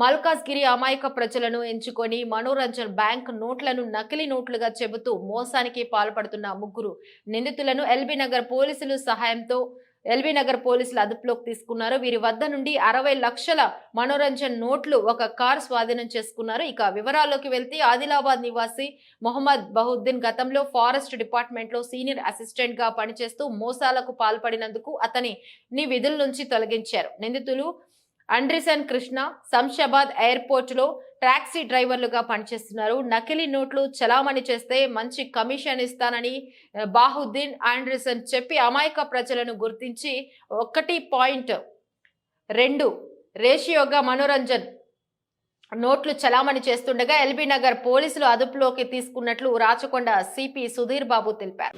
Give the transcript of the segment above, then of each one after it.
మల్కాజ్గిరి అమాయక ప్రజలను ఎంచుకొని మనోరంజన్ బ్యాంక్ నోట్లను నకిలీ నోట్లుగా చెబుతూ మోసానికి పాల్పడుతున్న ముగ్గురు నిందితులను ఎల్బీనగర్ పోలీసులు సహాయంతో అదుపులోకి తీసుకున్నారు. వీరి వద్ద నుండి 60 లక్షల మనోరంజన్ నోట్లు, ఒక కార్ స్వాధీనం చేసుకున్నారు. ఇక వివరాల్లోకి వెళ్తే ఆదిలాబాద్ నివాసి మొహమ్మద్ బహుద్దీన్ గతంలో ఫారెస్ట్ డిపార్ట్మెంట్ లో సీనియర్ అసిస్టెంట్ గా పనిచేస్తూ మోసాలకు పాల్పడినందుకు అతనిని విధుల నుంచి తొలగించారు. నిందితులు అండ్రిసన్ కృష్ణ శంషాబాద్ ఎయిర్పోర్ట్ లో టాక్సీ డ్రైవర్లుగా పనిచేస్తున్నారు. నకిలీ నోట్లు చలామణి చేస్తే మంచి కమిషన్ ఇస్తానని బాహుద్దీన్ ఆండ్రిసన్ చెప్పి అమాయక ప్రజలను గుర్తించి 1.2 రేషియోగా మనోరంజన్ నోట్లు చలామణి చేస్తుండగా ఎల్బీనగర్ పోలీసులు అదుపులోకి తీసుకున్నట్లు రాచకొండ సిపి సుధీర్ బాబు తెలిపారు.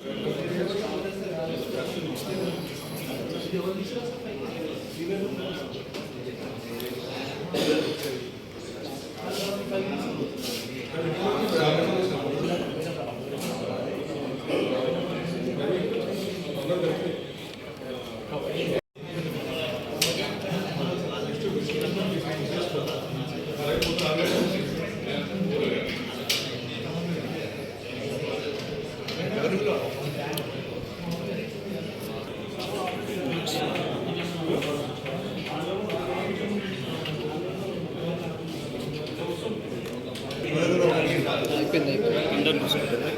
అందరూ చూసుకుంటారు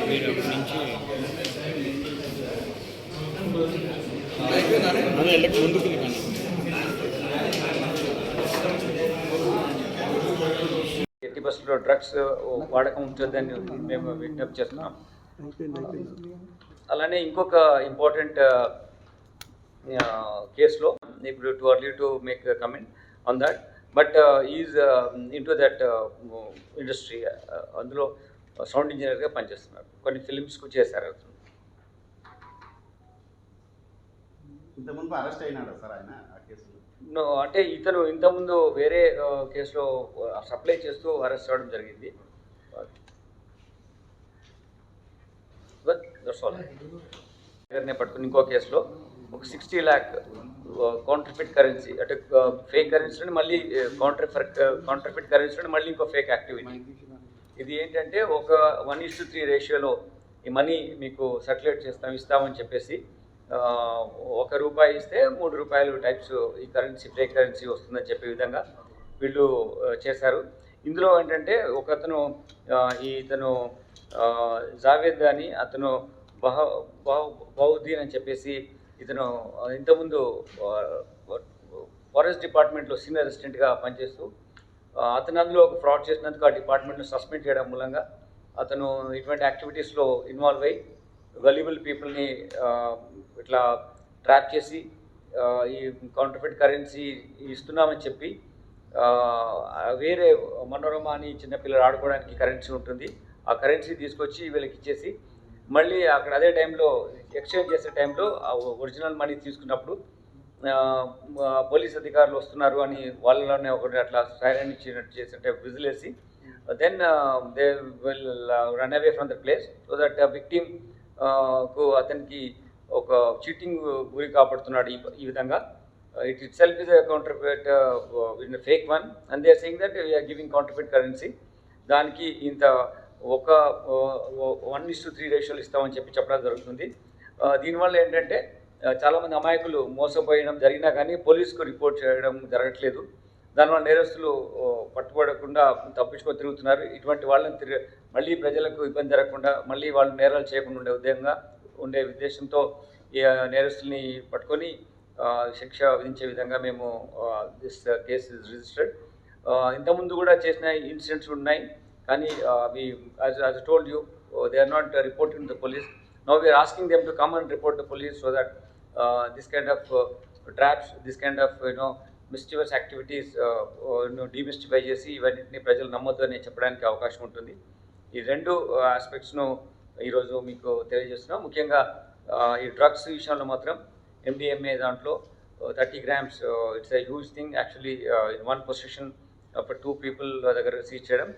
మీరు నుంచి ఎల్లకి ముందుకు 80% డ్రగ్స్ వాడకం ఉంటుందని మేము విజ్ఞప్తి చేస్తున్నాం. అలానే ఇంకొక ఇంపార్టెంట్ కేసులో ఇప్పుడు too early to make comment on that, but is into that industry. అందులో సౌండ్ ఇంజనీర్గా పనిచేస్తున్నారు. కొన్ని ఫిలిమ్స్కు చేశారు. ఇంతకుముందు అరెస్ట్ అయినాడు సార్ ఆయన ఆ కేసులో? అంటే ఇతను ఇంతకుముందు వేరే కేసులో సప్లై చేస్తూ అరెస్ట్ అవ్వడం జరిగింది. పట్టుకుని ఇంకో కేసులో ఒక 60 lakh కౌంటర్ఫిట్ కరెన్సీ, అంటే ఫేక్ కరెన్సీని మళ్ళీ కౌంటర్ఫిట్ కరెన్సీని మళ్ళీ ఇంకో ఫేక్ యాక్టివిటీ. ఇది ఏంటంటే ఒక 1:3 రేషియోలో ఈ మనీ మీకు సర్క్యులేట్ ఇస్తామని చెప్పేసి ₹1 ఇస్తే ₹3 టైప్స్ ఈ కరెన్సీ, ఫేక్ కరెన్సీ వస్తుందని చెప్పే విధంగా వీళ్ళు చేశారు. ఇందులో ఏంటంటే ఒకతను ఇతను జావేద్ అని, అతను బహుద్దీన్ అని చెప్పేసి ఇతను ఇంతకుముందు ఫారెస్ట్ డిపార్ట్మెంట్లో సీనియర్ అసిస్టెంట్గా పనిచేస్తూ అతను అందులో ఒక ఫ్రాడ్ చేసినందుకు ఆ డిపార్ట్మెంట్ను సస్పెండ్ చేయడం మూలంగా అతను ఇటువంటి యాక్టివిటీస్లో ఇన్వాల్వ్ అయ్యి వాల్యుబుల్ పీపుల్ని ఇట్లా ట్రాప్ చేసి ఈ కౌంటర్ఫిట్ కరెన్సీ ఇస్తున్నామని చెప్పి వేరే మనోరమ అని చిన్నపిల్లలు ఆడుకోవడానికి కరెన్సీ ఉంటుంది, ఆ కరెన్సీ తీసుకొచ్చి వీళ్ళకి ఇచ్చేసి మళ్ళీ అక్కడ అదే టైంలో ఎక్స్చేంజ్ చేసే టైంలో ఒరిజినల్ మనీ తీసుకున్నప్పుడు పోలీస్ అధికారులు వస్తున్నారు అని వాళ్ళలోనే ఒకటి అట్లా సైరన్ ఇచ్చినట్టు చేసినట్టు విజిలేసి then they will run away from the place so that victim కు అతనికి ఒక చీటింగ్ గురి కాబడుతున్నాడు. ఈ విధంగా itself is counterfeit fake one and they are saying that we are giving counterfeit currency. దానికి ఇంత ఒక 1:3 రేషియోలు ఇస్తామని చెప్పడం జరుగుతుంది. దీనివల్ల ఏంటంటే చాలామంది అమాయకులు మోసపోయడం జరిగినా కానీ పోలీసుకు రిపోర్ట్ చేయడం జరగట్లేదు. దానివల్ల నేరస్తులు పట్టుబడకుండా తప్పించుకొని తిరుగుతున్నారు. ఇటువంటి వాళ్ళని మళ్ళీ ప్రజలకు ఇబ్బంది జరగకుండా మళ్ళీ వాళ్ళు నేరాలు చేయకుండా ఉండే ఉద్దేశంతో ఈ నేరస్తుల్ని పట్టుకొని శిక్ష విధించే విధంగా మేము దిస్ కేస్ ఇస్ రిజిస్టర్డ్. ఇంతకుముందు కూడా చేసిన ఇన్సిడెంట్స్ ఉన్నాయి, కానీ as I told you, they are not reporting to the police. Now we are asking them to come and report to police so that this kind of traps, this kind of mischievous activities demystify చేసి ఇవన్నింటినీ ప్రజలు నమ్మొద్దు అని చెప్పడానికి అవకాశం ఉంటుంది. ఈ రెండు ఆస్పెక్ట్స్ను ఈరోజు మీకు తెలియజేస్తున్నాం. ముఖ్యంగా ఈ డ్రగ్స్ విషయంలో మాత్రం MDMA దాంట్లో 30 grams, it's a huge thing actually. In one position for 2 people దగ్గర సీజ్ చేయడం.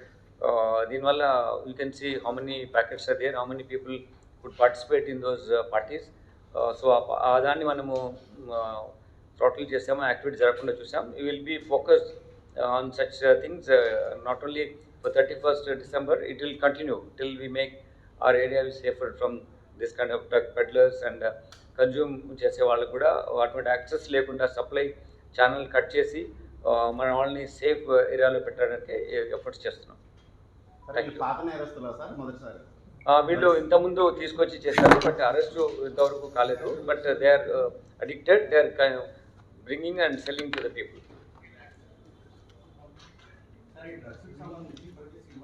దీనివల్ల you can see how many packets are there, how many people could participate in those parties. So దాన్ని మనము throttle చేసాము, activity జరగకుండా చూసాం. You will be focused on such things, not only for 31st December, it will continue till we make our area safer from this kind of drug peddlers and consume చేసే వాళ్ళకు కూడా అటువంటి access లేకుండా supply channel cut చేసి మన వాళ్ళని safe ఏరియాలో పెట్టడానికి ఎఫర్ట్స్ చేస్తున్నాం. పాత నేరస్తులా సార్ మొదటిసారి? వీళ్ళు ఇంతకుముందు తీసుకొచ్చి చేశారు, బట్ అరెస్ట్ ఇంతవరకు కాలేదు. But they are addicted, they are bringing and selling to the people.